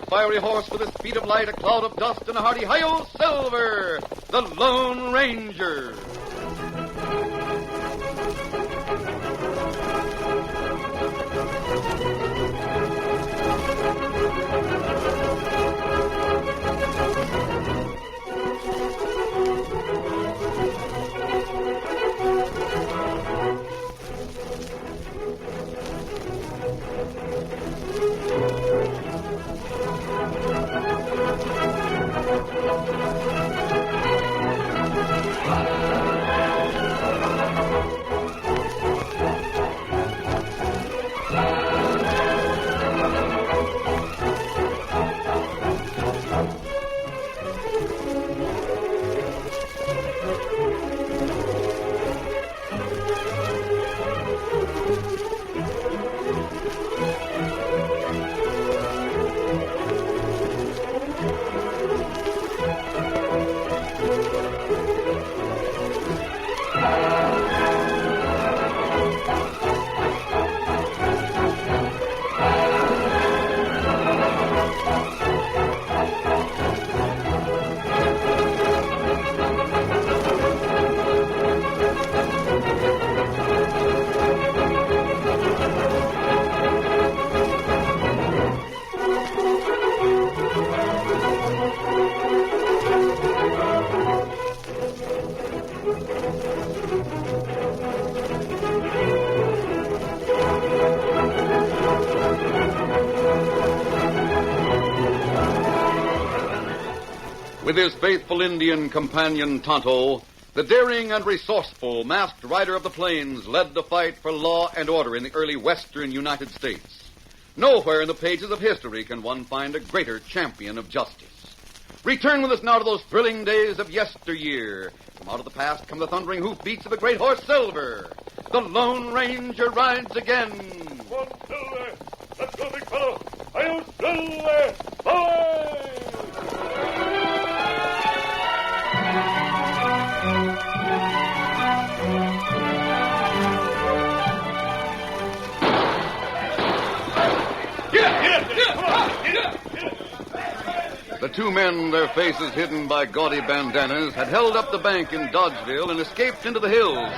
fiery horse with the speed of light, a cloud of dust, and a hearty hi-yo Silver, the Lone Ranger. With his faithful Indian companion Tonto, the daring and resourceful masked rider of the plains led the fight for law and order in the early western United States. Nowhere in the pages of history can one find a greater champion of justice. Return with us now to those thrilling days of yesteryear. From out of the past come the thundering hoofbeats of the great horse Silver. The Lone Ranger rides again. Come on, Silver. Let's go, big fellow. Hi-yo, Silver. Away! The two men, their faces hidden by gaudy bandanas, had held up the bank in Dodgeville and escaped into the hills.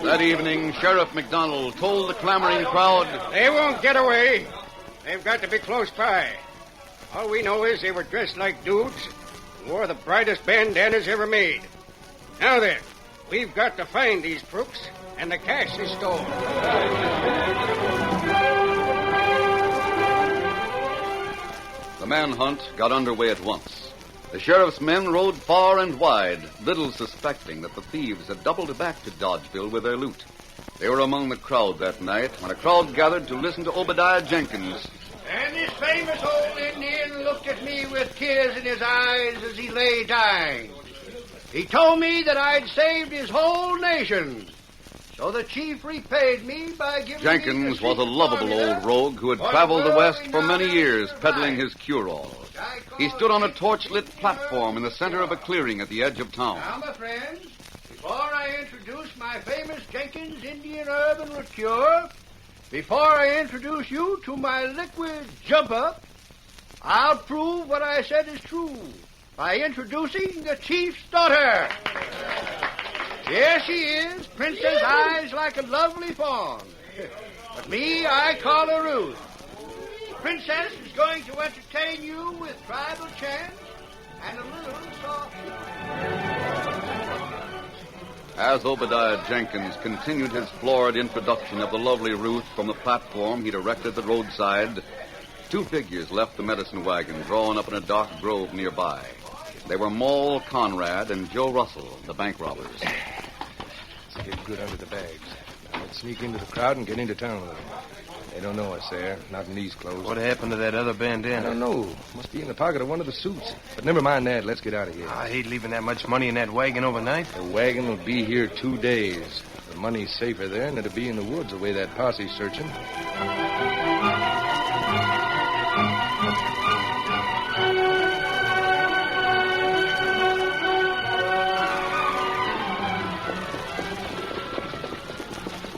That evening, Sheriff McDonald told the clamoring crowd, "They won't get away. They've got to be close by. All we know is they were dressed like dudes and wore the brightest bandanas ever made. Now then, we've got to find these crooks and the cash they stole." The manhunt got underway at once. The sheriff's men rode far and wide, little suspecting that the thieves had doubled back to Dodgeville with their loot. They were among the crowd that night when a crowd gathered to listen to Obidiah Jenkins. And this famous old Indian looked at me with tears in his eyes as he lay dying. He told me that I'd saved his whole nation. So the chief repaid me by giving Jenkins me was a lovable old rogue who had traveled the West for many years peddling his cure-all. He stood on a torch-lit platform in the center of a clearing at the edge of town. Now, my friends, before I introduce my famous Jenkins Indian Herb and Root Cure, before I introduce you to my liquid jump-up, I'll prove what I said is true by introducing the chief's daughter. Here she is, Princess Eyes like a lovely fawn. But me, I call her Ruth. The princess is going to entertain you with tribal chants and a little soft music. As Obidiah Jenkins continued his florid introduction of the lovely Ruth from the platform he'd erected at the roadside, two figures left the medicine wagon drawn up in a dark grove nearby. They were Moll Conrad and Joe Russell, the bank robbers. Let's get good under the bags. Now let's sneak into the crowd and get into town with them. They don't know us there, not in these clothes. What happened to that other bandana? I don't know. Must be in the pocket of one of the suits. But never mind that. Let's get out of here. I hate leaving that much money in that wagon overnight. The wagon will be here 2 days. The money's safer there than it'll be in the woods the way that posse's searching.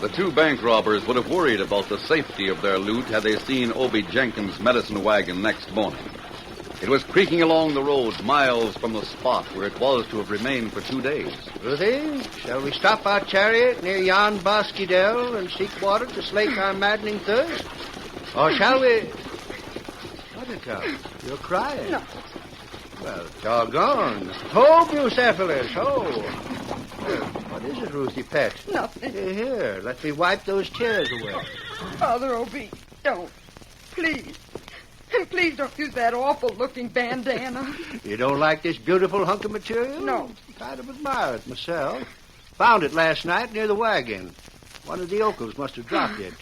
The two bank robbers would have worried about the safety of their loot had they seen Obie Jenkins' medicine wagon next morning. It was creaking along the road miles from the spot where it was to have remained for 2 days. Ruthie, shall we stop our chariot near yon bosky dell and seek water to slake our maddening thirst? Or shall we... Buttercup, you're crying. No. Well, doggone. Oh, Bucephalus, oh. Well, what is it, Ruthie, pet? Nothing. Here, let me wipe those tears away. Father Obie, don't. Please. And please don't use that awful-looking bandana. You don't like this beautiful hunk of material? No. Kind of admire it myself. Found it last night near the wagon. One of the yokels must have dropped it.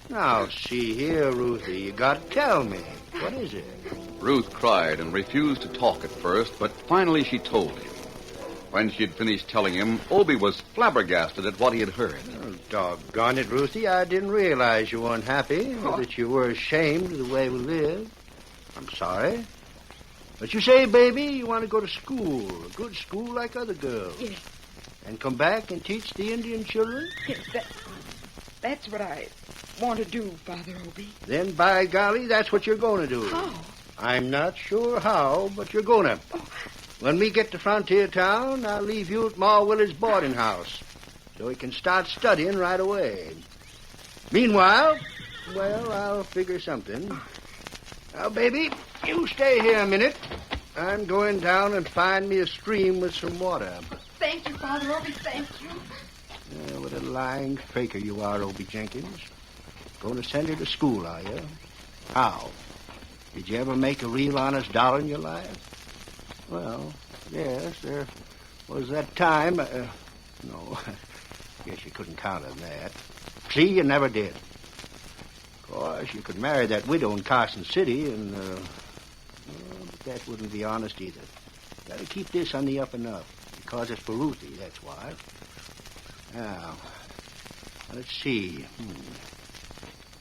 Now, see here, Ruthie, you got to tell me. What is it? Ruth cried and refused to talk at first, but finally she told him. When she had finished telling him, Obie was flabbergasted at what he had heard. Oh, doggone it, Ruthie, I didn't realize you weren't happy, or that you were ashamed of the way we live. I'm sorry. But you say, baby, you want to go to school, a good school like other girls. Yes. And come back and teach the Indian children? Yes, that's what I want to do, Father Obie. Then, by golly, that's what you're going to do. How? I'm not sure how, but you're going to. Oh. When we get to Frontier Town, I'll leave you at Ma Willard's boarding house so he can start studying right away. Meanwhile, well, I'll figure something. Now, baby, you stay here a minute. I'm going down and find me a stream with some water. Thank you, Father Obie, thank you. What a lying faker you are, Obie Jenkins. Going to send her to school, are you? How? Did you ever make a real honest dollar in your life? Well, yes, there was that time. No, guess you couldn't count on that. See, you never did. Of course, you could marry that widow in Carson City, and but that wouldn't be honest either. Got to keep this on the up and up, because it's for Ruthie, that's why. Now, let's see.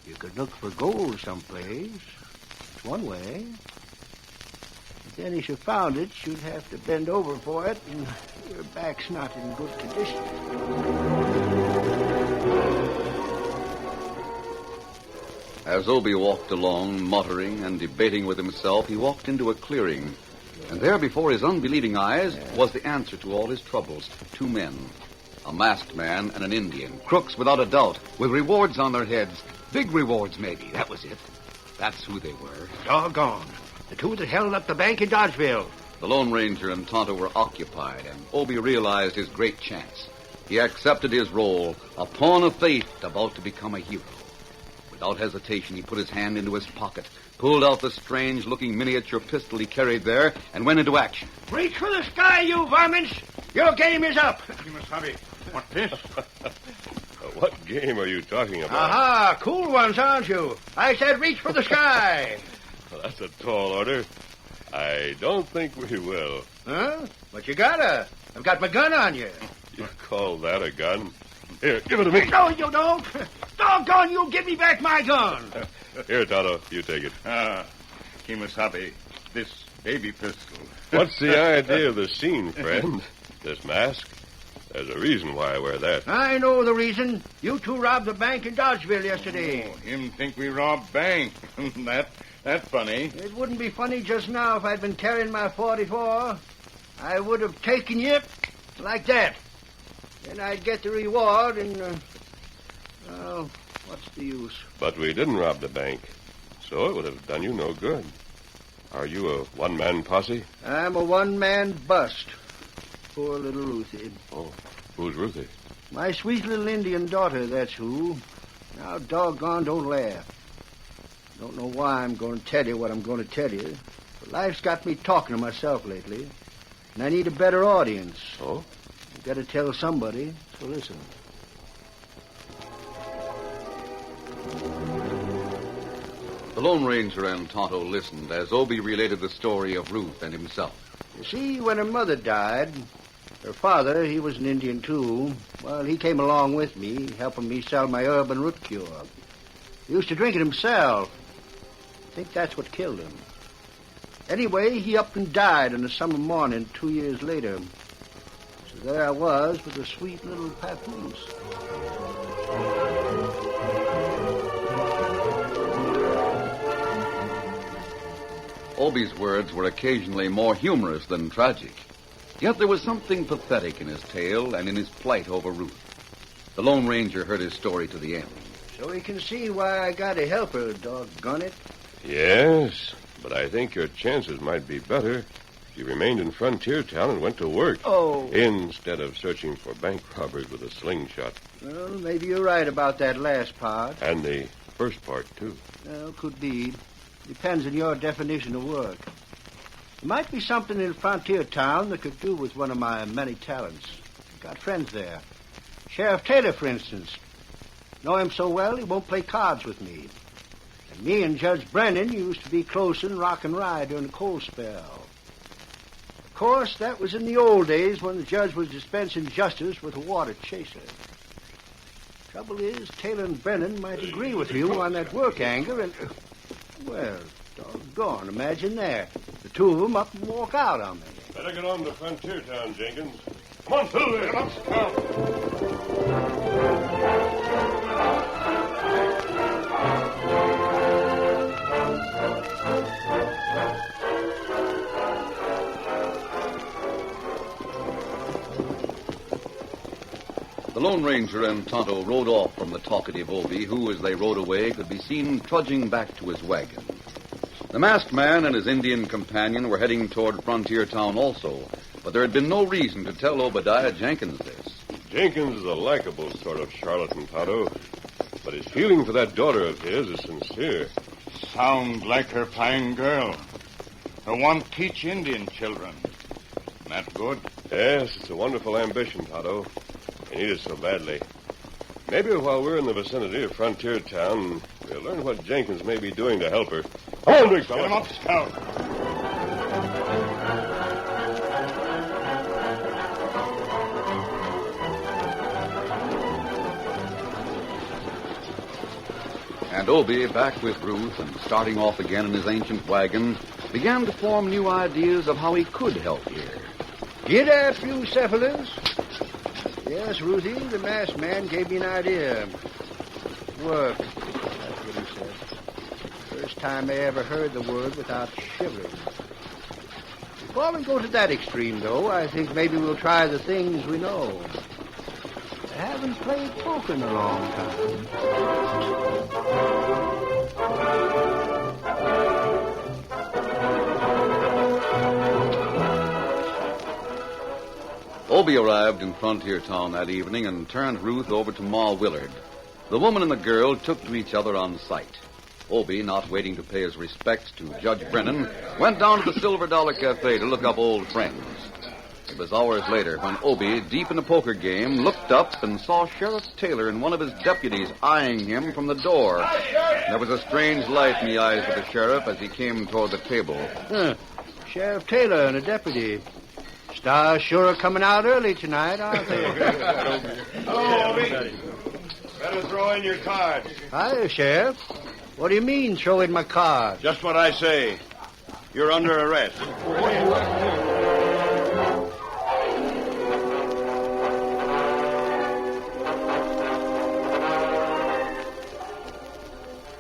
You could look for gold someplace. That's one way. But then if you found it, you'd have to bend over for it, and your back's not in good condition. As Obie walked along, muttering and debating with himself, he walked into a clearing. And there before his unbelieving eyes was the answer to all his troubles. 2 men. A masked man and an Indian. Crooks without a doubt, with rewards on their heads. Big rewards, maybe. That was it. That's who they were. Doggone. The two that held up the bank in Dodgeville. The Lone Ranger and Tonto were occupied, and Obie realized his great chance. He accepted his role, a pawn of faith about to become a hero. Without hesitation, he put his hand into his pocket, pulled out the strange-looking miniature pistol he carried there, and went into action. Reach for the sky, you varmints! Your game is up. Kimasabi, what's this? What game are you talking about? Aha, cool ones, aren't you? I said reach for the sky. Well, that's a tall order. I don't think we will. Huh? But you gotta. I've got my gun on you. You call that a gun? Here, give it to me. No, you don't. Doggone you, give me back my gun. Here, Tonto, you take it. Kimasabi, this baby pistol. What's the idea of the scene, friend? This mask? There's a reason why I wear that. I know the reason. You two robbed the bank in Dodgeville yesterday. Oh, him think we robbed bank. That's funny. It wouldn't be funny just now if I'd been carrying my 44. I would have taken you like that. Then I'd get the reward and, well, what's the use? But we didn't rob the bank, so it would have done you no good. Are you a one-man posse? I'm a one-man bust. Poor little Ruthie. Oh, who's Ruthie? My sweet little Indian daughter, that's who. Now, doggone, don't laugh. Don't know why I'm going to tell you what I'm going to tell you. But life's got me talking to myself lately. And I need a better audience. Oh? I've got to tell somebody, so listen. The Lone Ranger and Tonto listened as Obie related the story of Ruth and himself. You see, when her mother died, her father, he was an Indian too. Well, he came along with me, helping me sell my herb and root cure. He used to drink it himself. I think that's what killed him. Anyway, he up and died on a summer morning 2 years later. So there I was with a sweet little papoose. Obi's words were occasionally more humorous than tragic. Yet there was something pathetic in his tale and in his plight over Ruth. The Lone Ranger heard his story to the end. So he can see why I got to help her, doggone it. Yes, but I think your chances might be better if you remained in Frontier Town and went to work. Oh. Instead of searching for bank robbers with a slingshot. Well, maybe you're right about that last part. And the first part, too. Well, could be. Depends on your definition of work. There might be something in Frontier Town that could do with one of my many talents. I've got friends there. Sheriff Taylor, for instance. Know him so well, he won't play cards with me. And me and Judge Brennan used to be close in rock and ride during the coal spell. Of course, that was in the old days when the judge was dispensing justice with a water chaser. Trouble is, Taylor and Brennan might agree with you on that work angle and... Well, doggone, imagine that. The two of them up and walk out on me. Better get on to Frontier Town, Jenkins. Come on, Silver. Come on, Scout. The Lone Ranger and Tonto rode off from the talkative Obi, who, as they rode away, could be seen trudging back to his wagon. The masked man and his Indian companion were heading toward Frontier Town also, but there had been no reason to tell Obidiah Jenkins this. Jenkins is a likable sort of charlatan, Tonto. But his feeling for that daughter of his is sincere. Sound like her fine girl. Her want teach Indian children. That good? Yes, it's a wonderful ambition, Tonto. They need it so badly. Maybe while we're in the vicinity of Frontier Town, we'll learn what Jenkins may be doing to help her. Come on, big fella. Get him up, Scout. And Obi, back with Ruth and starting off again in his ancient wagon, began to form new ideas of how he could help here. Get up, you cephalus. Yes, Ruthie, the masked man gave me an idea. Work. That's what he said. First time I ever heard the word without shivering. Before we go to that extreme, though, I think maybe we'll try the things we know. I haven't played poker in a long time. Obi arrived in Frontier Town that evening and turned Ruth over to Ma Willard. The woman and the girl took to each other on sight. Obi, not waiting to pay his respects to Judge Brennan, went down to the Silver Dollar Cafe to look up old friends. It was hours later when Obi, deep in a poker game, looked up and saw Sheriff Taylor and one of his deputies eyeing him from the door. There was a strange light in the eyes of the sheriff as he came toward the table. Sheriff Taylor and a deputy. Stars sure are coming out early tonight, aren't they? Hello, Obi. Better throw in your cards. Hi, Sheriff. What do you mean, throw in my card? Just what I say. You're under arrest.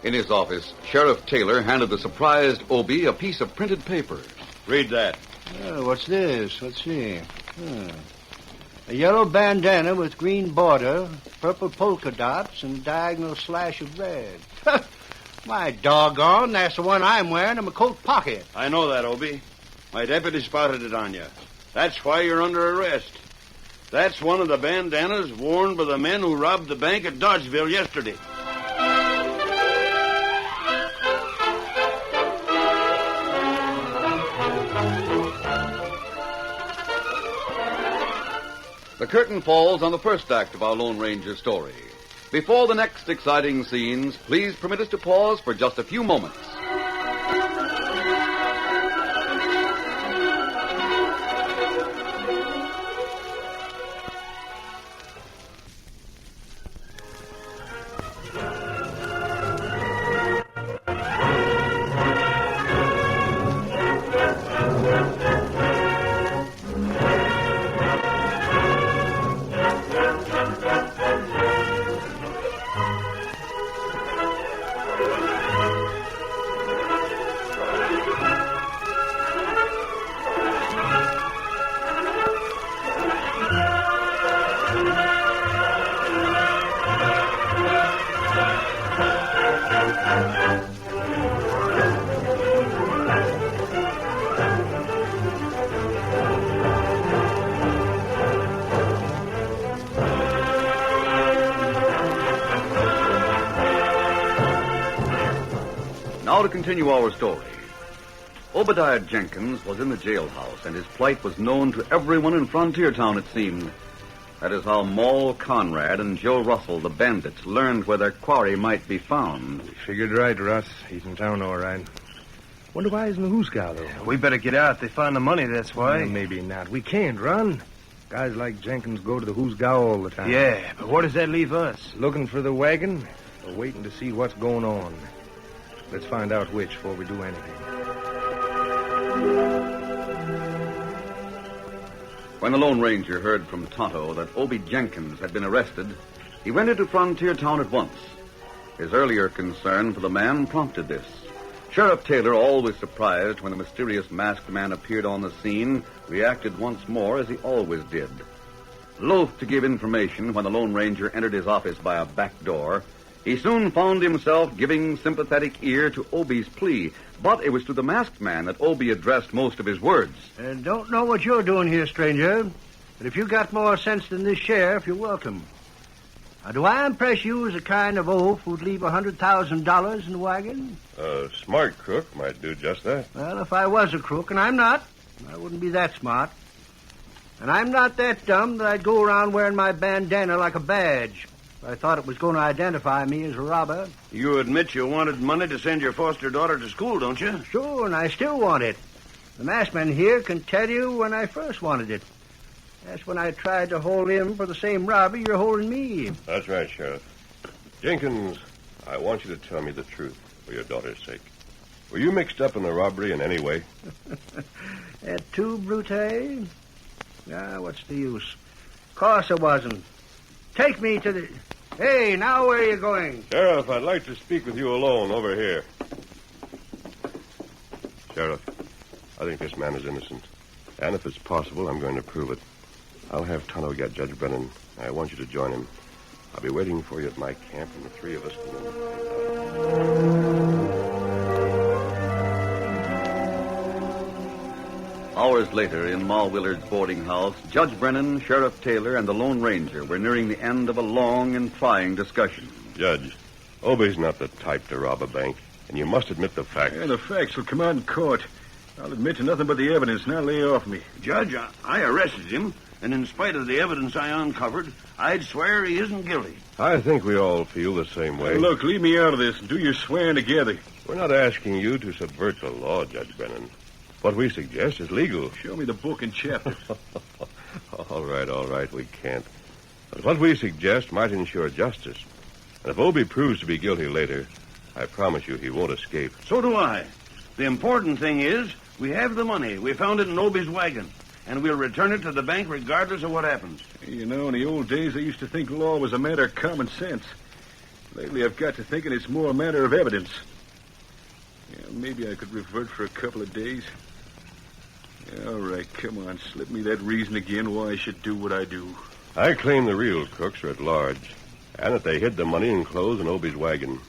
In his office, Sheriff Taylor handed the surprised Obi a piece of printed paper. Read that. Oh, what's this? Let's see. A yellow bandana with green border, purple polka dots, and a diagonal slash of red. My doggone, that's the one I'm wearing in my coat pocket. I know that, Obi. My deputy spotted it on you. That's why you're under arrest. That's one of the bandanas worn by the men who robbed the bank at Dodgeville yesterday. The curtain falls on the first act of our Lone Ranger story. Before the next exciting scenes, please permit us to pause for just a few moments. Now to continue our story. Obidiah Jenkins was in the jailhouse, and his plight was known to everyone in Frontier Town, it seemed. That is how Maul Conrad and Joe Russell, the bandits, learned where their quarry might be found. Figured right, Russ. He's in town all right. Wonder why he's in the Hoosgow, though. We better get out. They found the money, that's why. Well, maybe not. We can't run. Guys like Jenkins go to the Hoosgow all the time. Yeah, but where does that leave us? Looking for the wagon or waiting to see what's going on. Let's find out which before we do anything. When the Lone Ranger heard from Tonto that Obie Jenkins had been arrested, he went into Frontier Town at once. His earlier concern for the man prompted this. Sheriff Taylor, always surprised when the mysterious masked man appeared on the scene, reacted once more as he always did. Loath to give information when the Lone Ranger entered his office by a back door, he soon found himself giving sympathetic ear to Obie's plea, but it was to the masked man that Obie addressed most of his words. Don't know what you're doing here, stranger, but if you got more sense than this sheriff, you're welcome. Now, do I impress you as a kind of oaf who'd leave $100,000 in the wagon? A smart crook might do just that. Well, if I was a crook, and I'm not, I wouldn't be that smart. And I'm not that dumb that I'd go around wearing my bandana like a badge. I thought it was going to identify me as a robber. You admit you wanted money to send your foster daughter to school, don't you? Sure, and I still want it. The masked man here can tell you when I first wanted it. That's when I tried to hold him for the same robbery you're holding me. That's right, Sheriff. Jenkins, I want you to tell me the truth for your daughter's sake. Were you mixed up in the robbery in any way? That too, Brute? Ah, what's the use? Course I wasn't. Take me to the... Hey, now where are you going? Sheriff, I'd like to speak with you alone over here. Sheriff, I think this man is innocent. And if it's possible, I'm going to prove it. I'll have Tonto get Judge Brennan. I want you to join him. I'll be waiting for you at my camp, and the three of us can... Hours later, in Ma Willard's boarding house, Judge Brennan, Sheriff Taylor, and the Lone Ranger were nearing the end of a long and trying discussion. Judge, Obie's not the type to rob a bank, and you must admit the facts. Yeah, the facts will come out in court. I'll admit to nothing but the evidence. Now lay off me. Judge, I arrested him, and in spite of the evidence I uncovered, I'd swear he isn't guilty. I think we all feel the same way. Hey, look, leave me out of this and do your swearing together. We're not asking you to subvert the law, Judge Brennan. What we suggest is legal. Show me the book and chapter. All right, we can't. But what we suggest might ensure justice. And if Obie proves to be guilty later, I promise you he won't escape. So do I. The important thing is we have the money. We found it in Obie's wagon. And we'll return it to the bank regardless of what happens. You know, in the old days, I used to think law was a matter of common sense. Lately, I've got to thinking it's more a matter of evidence. Yeah, maybe I could revert for a couple of days. Yeah, all right, come on. Slip me that reason again why I should do what I do. I claim the real crooks are at large, and that they hid the money and clothes in Obie's wagon.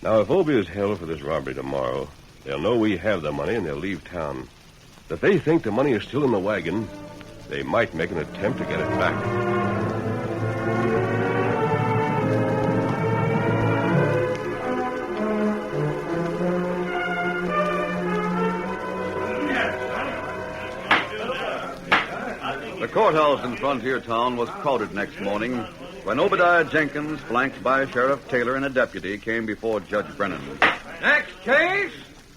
Now, if Obie is held for this robbery tomorrow, they'll know we have the money and they'll leave town. If they think the money is still in the wagon, they might make an attempt to get it back. The courthouse in Frontier Town was crowded next morning when Obidiah Jenkins, flanked by Sheriff Taylor and a deputy, came before Judge Brennan. Next case,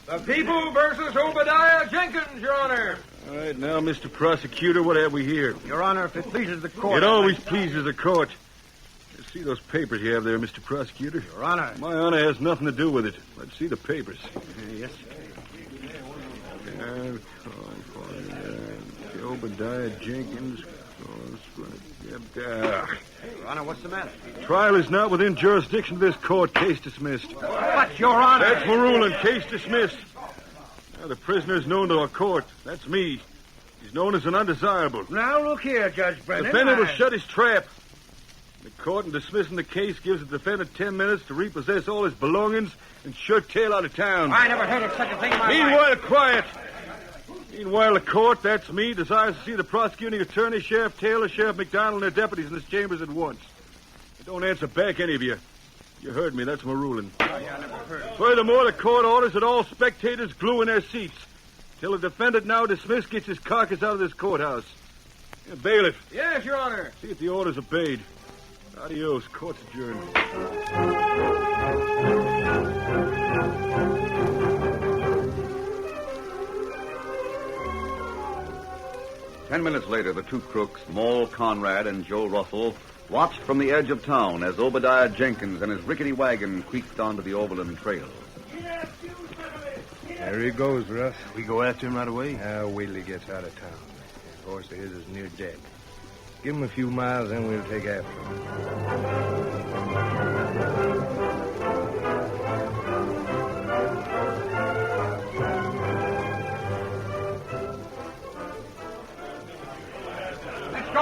the people versus Obidiah Jenkins, Your Honor. All right, now, Mr. Prosecutor, what have we here? Your Honor, if it pleases the court... It always pleases the court. See those papers you have there, Mr. Prosecutor? Your Honor. My honor has nothing to do with it. Let's see the papers. Yes. Obidiah Jenkins. Your Honor, what's the matter? Trial is not within jurisdiction of this court. Case dismissed. But, Your Honor... That's my ruling. Case dismissed. Now, the prisoner is known to our court. That's me. He's known as an undesirable. Now, look here, Judge Brennan. The defendant will shut his trap. The court, in dismissing the case, gives the defendant 10 minutes to repossess all his belongings and shirt tail out of town. I never heard of such a thing in my life. Meanwhile, quiet. Meanwhile, the court, that's me, desires to see the prosecuting attorney, Sheriff Taylor, Sheriff McDonald, and their deputies in this chambers at once. Don't answer back, any of you. You heard me. That's my ruling. Furthermore, the court orders that all spectators glue in their seats till the defendant now dismissed gets his carcass out of this courthouse. Bailiff. Yes, Your Honor. See if the order's obeyed. Adios. Court's adjourned. 10 minutes later, the two crooks, Moll Conrad and Joe Russell, watched from the edge of town as Obidiah Jenkins and his rickety wagon creaked onto the Overland Trail. There he goes, Russ. We go after him right away? Wait till he gets out of town. That horse of his is near dead. Give him a few miles, then we'll take after him.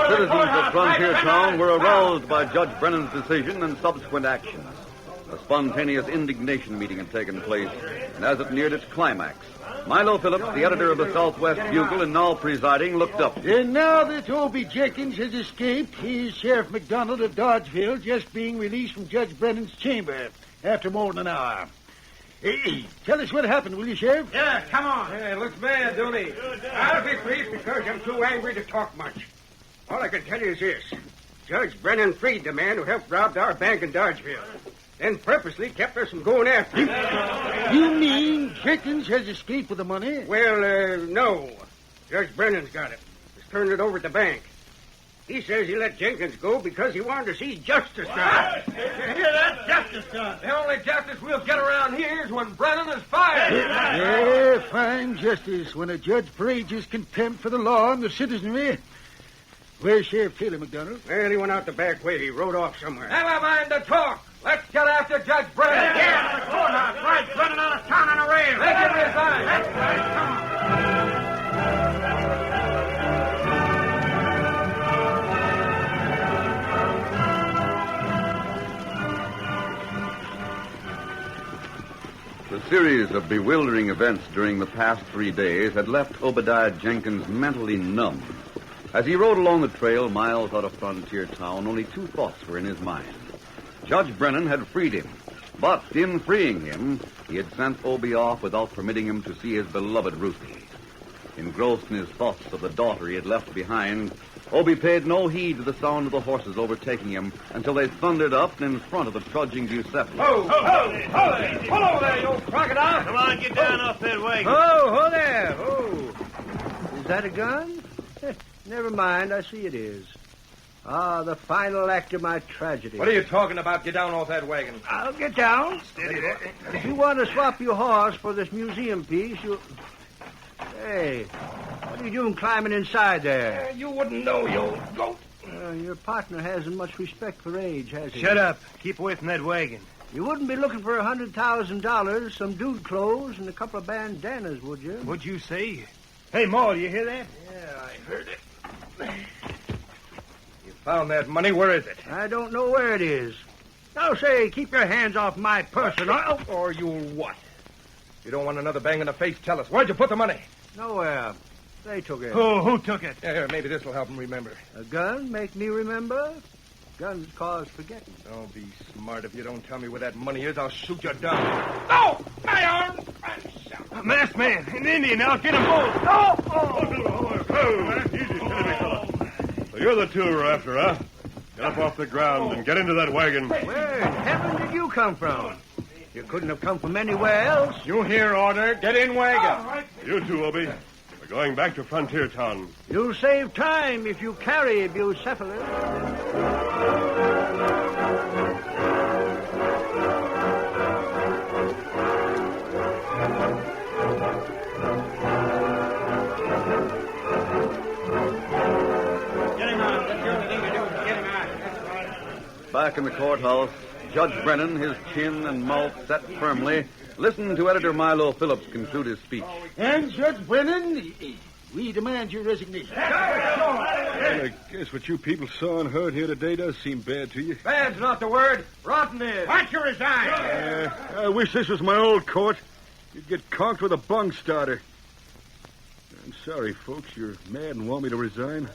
Citizens of Frontier Town were aroused by Judge Brennan's decision and subsequent actions. A spontaneous indignation meeting had taken place, and as it neared its climax, Milo Phillips, the editor of the Southwest Bugle and now presiding, looked up. And now that Obie Jenkins has escaped, he's Sheriff McDonald of Dodgeville, just being released from Judge Brennan's chamber after more than an hour. Hey, tell us what happened, will you, Sheriff? Yeah, come on. It looks bad, don't he? I'll be brief because I'm too angry to talk much. All I can tell you is this. Judge Brennan freed the man who helped rob our bank in Dodgeville, and purposely kept us from going after him. You mean Jenkins has escaped with the money? Well, no. Judge Brennan's got it. He's turned it over at the bank. He says he let Jenkins go because he wanted to see justice done. You hear that? Justice done. The only justice we'll get around here is when Brennan is fired. Yeah, fine justice when a judge parades his contempt for the law and the citizenry. Where's Sheriff Taylor, McDonald? Well, he went out the back way. He rode off somewhere. Never mind the talk. Let's get after Judge Brennan. Yeah, the courthouse. Right, running out of town on a rail. Make him resign. That's right. Come on. The series of bewildering events during the past 3 days had left Obidiah Jenkins mentally numb. As he rode along the trail miles out of Frontier Town, only two thoughts were in his mind. Judge Brennan had freed him, but in freeing him, he had sent Obie off without permitting him to see his beloved Ruthie. Engrossed in his thoughts of the daughter he had left behind, Obie paid no heed to the sound of the horses overtaking him until they thundered up in front of the trudging Bucephalus. Ho, ho, ho, pull over there, you old crocodile. Come on, get down off that wagon. Oh, there. Oh. Is that a gun? Never mind, I see it is. Ah, the final act of my tragedy. What are you talking about? Get down off that wagon. I'll get down. Steady there. If you want to swap your horse for this museum piece, you... Hey, what are you doing climbing inside there? You wouldn't know, you old goat. Your partner hasn't much respect for age, has he? Shut up. Keep away from that wagon. You wouldn't be looking for $100,000, some dude clothes, and a couple of bandanas, would you? What'd you say? Hey, Moll, you hear that? Yeah, I heard it. You found that money. Where is it? I don't know where it is. Now, say, keep your hands off my person, Or you'll what? You don't want another bang in the face? Tell us. Where'd you put the money? Nowhere. They took it. Who took it? Yeah, maybe this will help him remember. A gun make me remember? Guns cause forgetting. Don't be smart. If you don't tell me where that money is, I'll shoot you down. No! My arm! A masked man. An Indian. I'll get them both. Easy, steady, big fella. So you're the two we're after, huh? Get up off the ground and get into that wagon. Where in heaven did you come from? You couldn't have come from anywhere else. You hear order. Get in wagon. You too, Obie. We're going back to Frontier Town. You'll save time if you carry Bucephalus. Back in the courthouse, Judge Brennan, his chin and mouth set firmly, listened to Editor Milo Phillips conclude his speech. And, Judge Brennan, we demand your resignation. Well, I guess what you people saw and heard here today does seem bad to you. Bad's not the word. Rotten is. Why don't you resign? I wish this was my old court. You'd get conked with a bung starter. I'm sorry, folks. You're mad and want me to resign.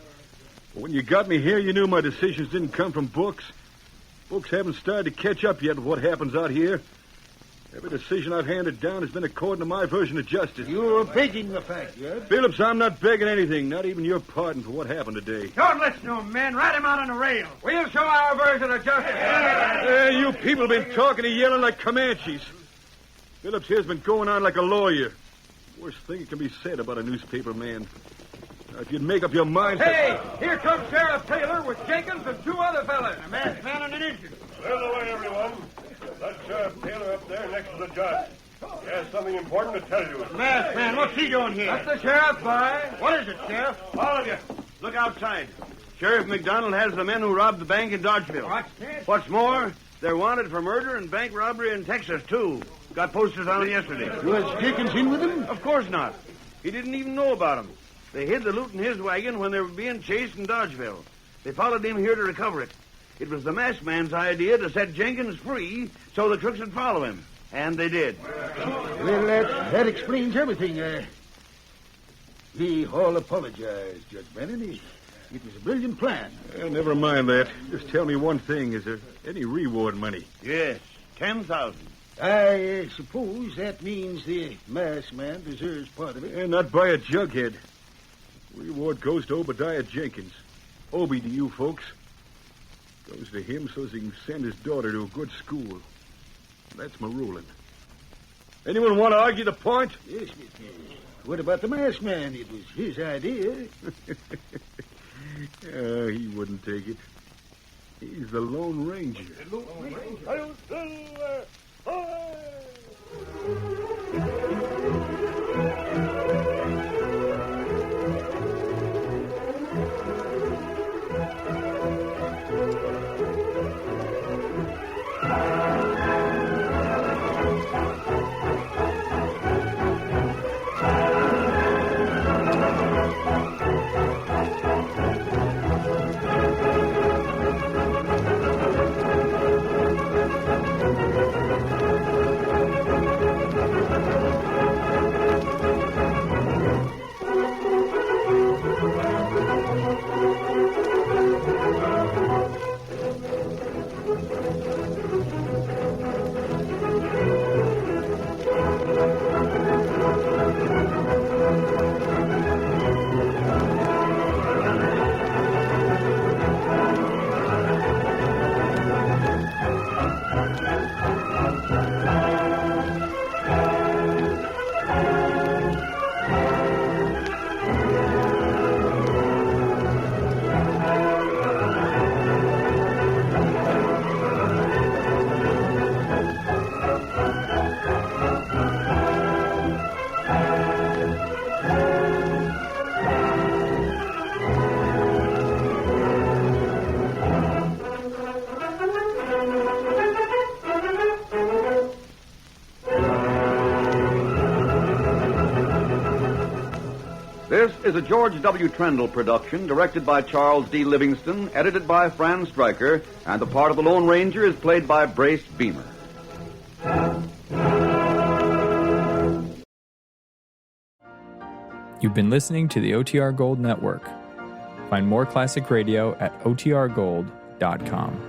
But when you got me here, you knew my decisions didn't come from books. Folks haven't started to catch up yet with what happens out here. Every decision I've handed down has been according to my version of justice. You're begging the fact, Judge. Phillips, I'm not begging anything, not even your pardon for what happened today. Don't listen to him, man. Write him out on the rail. We'll show our version of justice. You people have been talking and yelling like Comanches. Phillips here's been going on like a lawyer. Worst thing that can be said about a newspaper man. Now, if you'd make up your mind... Hey, here comes Sheriff Taylor with Jenkins and two other fellas, a masked man and an Indian. Clear the way, everyone. That's Sheriff Taylor up there next to the judge. He has something important to tell you. Masked man, what's he doing here? That's the sheriff, boy. What is it, Sheriff? All of you, look outside. Sheriff McDonald has the men who robbed the bank in Dodgeville. What's that? What's more, they're wanted for murder and bank robbery in Texas, too. Got posters on it yesterday. Was Jenkins in with him? Of course not. He didn't even know about them. They hid the loot in his wagon when they were being chased in Dodgeville. They followed him here to recover it. It was the masked man's idea to set Jenkins free so the crooks would follow him. And they did. Well, that explains everything. We all apologize, Judge Brennan. It was a brilliant plan. Well, never mind that. Just tell me one thing. Is there any reward money? Yes, 10,000. I suppose that means the masked man deserves part of it. And not by a jughead. Reward goes to Obidiah Jenkins. Obie to you folks. Goes to him so as he can send his daughter to a good school. That's my ruling. Anyone want to argue the point? Yes, but what about the masked man? It was his idea. He wouldn't take it. He's the Lone Ranger. This is a George W. Trendle production, directed by Charles D. Livingston, edited by Fran Stryker, and the part of the Lone Ranger is played by Brace Beamer. You've been listening to the OTR Gold Network. Find more classic radio at otrgold.com.